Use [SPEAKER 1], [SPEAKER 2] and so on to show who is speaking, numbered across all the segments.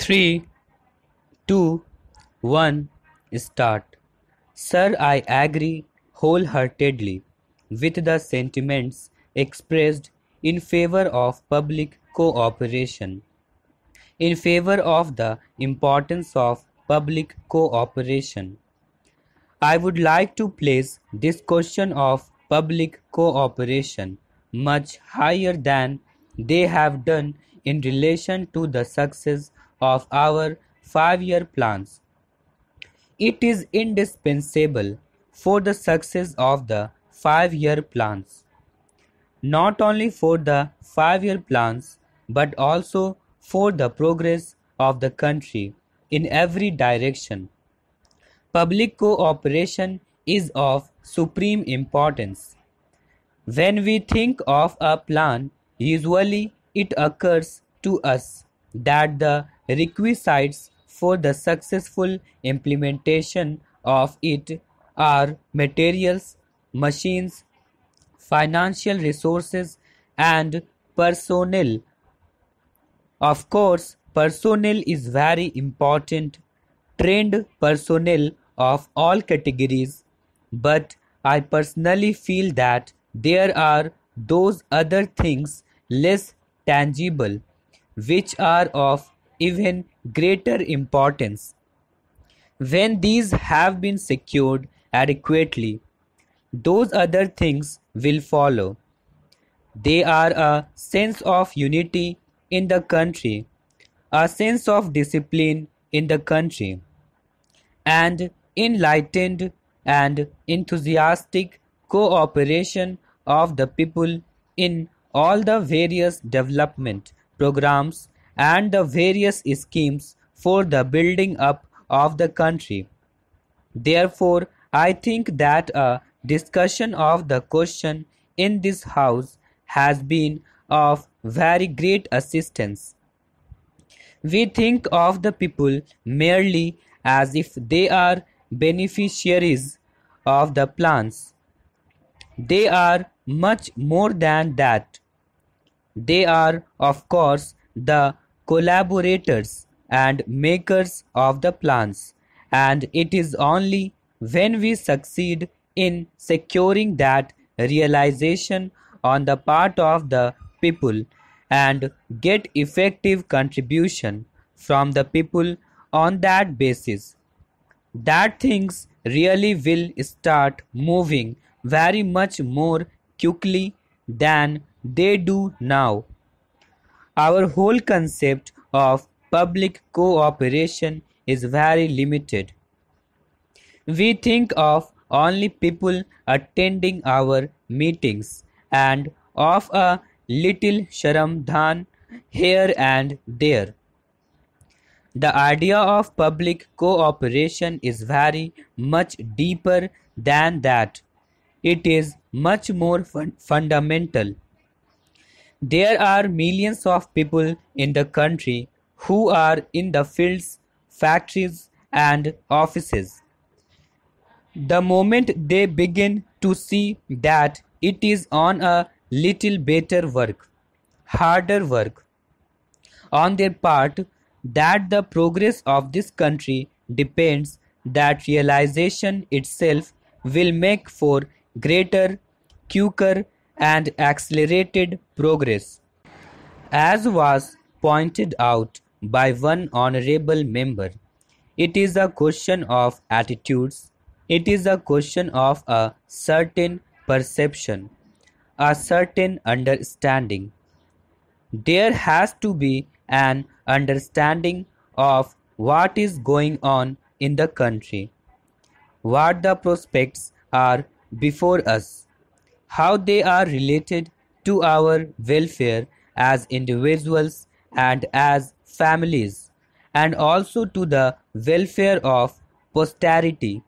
[SPEAKER 1] 3, 2, 1, start. Sir, I agree wholeheartedly with the sentiments expressed in favor of public cooperation, in favor of the importance of public cooperation. I would like to place this question of public cooperation much higher than they have done in relation to the success of our 5-year plans. It is indispensable for the success of the 5-year plans, not only for the 5-year plans, but also for the progress of the country in every direction. Public cooperation is of supreme importance. When we think of a plan, usually it occurs to us that the requisites for the successful implementation of it are materials, machines, financial resources, and personnel. Of course, personnel is very important, trained personnel of all categories, but I personally feel that there are those other things less tangible which are of even greater importance. When these have been secured adequately, those other things will follow. They are a sense of unity in the country, a sense of discipline in the country, and enlightened and enthusiastic cooperation of the people in all the various development programs and the various schemes for the building up of the country. Therefore, I think that a discussion of the question in this House has been of very great assistance. We think of the people merely as if they are beneficiaries of the plans. They are much more than that. They are, of course, the collaborators and makers of the plans, and it is only when we succeed in securing that realization on the part of the people and get effective contribution from the people on that basis that things really will start moving very much more quickly than they do now. Our whole concept of public cooperation is very limited. We think of only people attending our meetings and of a little sharamdhan here and there. The idea of public cooperation is very much deeper than that. It is much more fundamental. There are millions of people in the country who are in the fields, factories, and offices. The moment they begin to see that it is on a little better work, harder work, on their part, that the progress of this country depends, that realization itself will make for greater, quicker, and accelerated progress. As was pointed out by one honorable member, it is a question of attitudes, it is a question of a certain perception, a certain understanding. There has to be an understanding of what is going on in the country, what the prospects are before us, how they are related to our welfare as individuals and as families, and also to the welfare of posterity.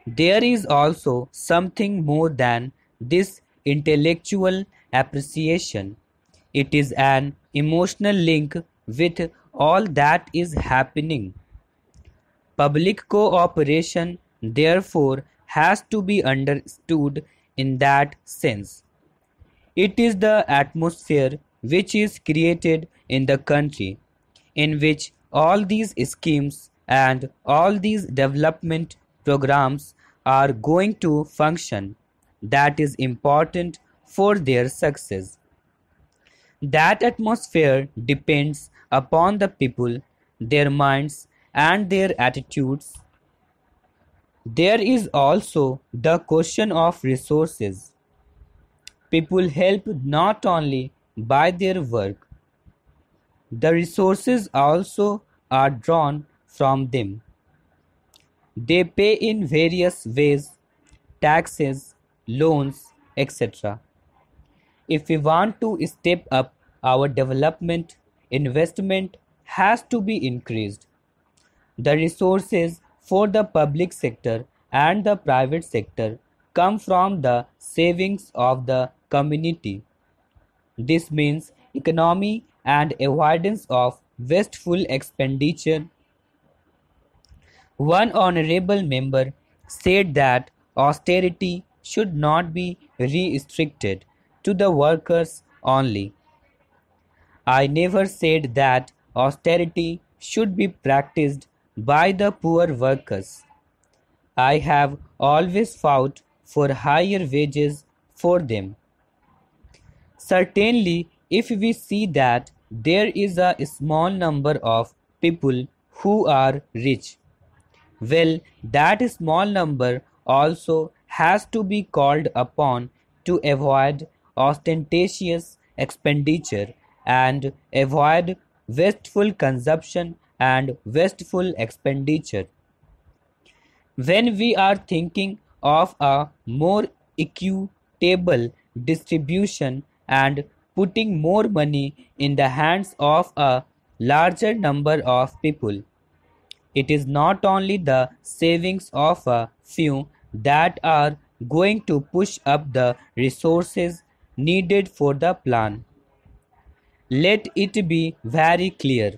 [SPEAKER 1] There is also something more than this intellectual appreciation. It is an emotional link with all that is happening. Public cooperation, therefore, has to be understood in that sense. It is the atmosphere which is created in the country. in which all these schemes and all these development programs are going to function. That is important for their success. That atmosphere depends upon the people, their minds, and their attitudes. There is also the question of resources. People help not only by their work, the resources also are drawn from them. They pay in various ways, taxes, loans, etc. If we want to step up our development, investment has to be increased. The resources for the public sector and the private sector come from the savings of the community. This means economy and avoidance of wasteful expenditure. One honorable member said that austerity should not be restricted to the workers only. I never said that austerity should be practiced by the poor workers. I have always fought for higher wages for them. Certainly, if we see that there is a small number of people who are rich, well, that small number also has to be called upon to avoid ostentatious expenditure and avoid wasteful consumption and wasteful expenditure. When we are thinking of a more equitable distribution and putting more money in the hands of a larger number of people, it is not only the savings of a few that are going to push up the resources needed for the plan. Let it be very clear.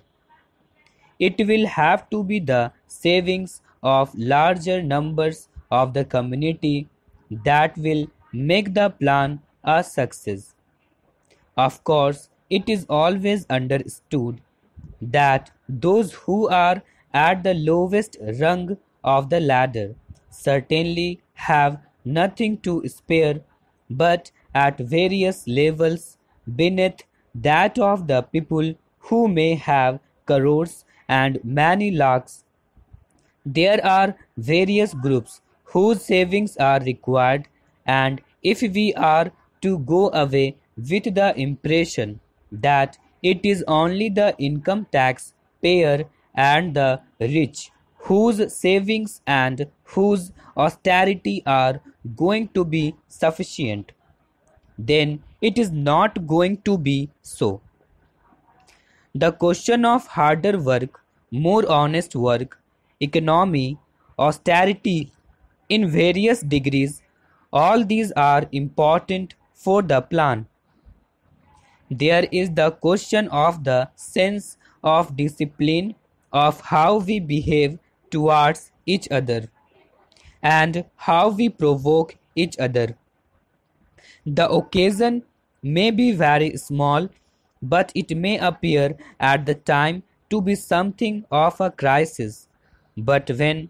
[SPEAKER 1] It will have to be the savings of larger numbers of the community that will make the plan a success. Of course, it is always understood that those who are at the lowest rung of the ladder certainly have nothing to spare, but at various levels beneath that of the people who may have crores and many lakhs, there are various groups whose savings are required, and if we are to go away with the impression that it is only the income tax payer and the rich whose savings and whose austerity are going to be sufficient, then it is not going to be so. The question of harder work, more honest work, economy, austerity in various degrees, all these are important for the plan. There is the question of the sense of discipline, of how we behave towards each other and how we provoke each other. The occasion may be very small, but it may appear at the time to be something of a crisis. But when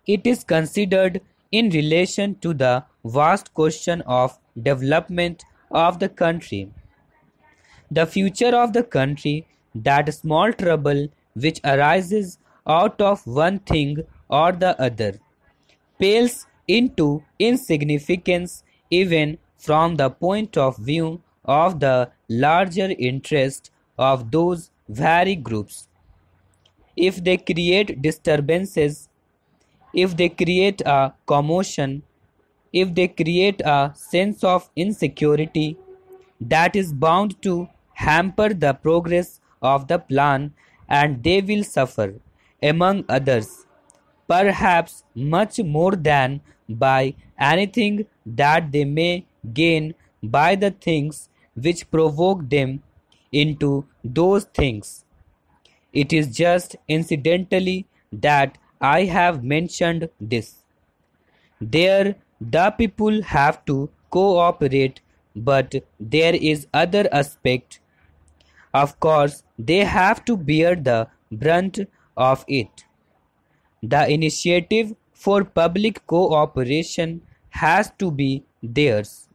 [SPEAKER 1] it is considered in relation to the vast question of development of the country, the future of the country, that small trouble which arises out of one thing or the other pales into insignificance even from the point of view of the larger interest of those very groups. If they create disturbances, if they create a commotion, if they create a sense of insecurity, that is bound to hamper the progress of the plan, and they will suffer, among others, perhaps much more than by anything that they may gain by the things which provoke them into those things. It is just incidentally that I have mentioned this. There the people have to cooperate, but there is other aspect. Of course, they have to bear the brunt of it. The initiative for public cooperation has to be theirs.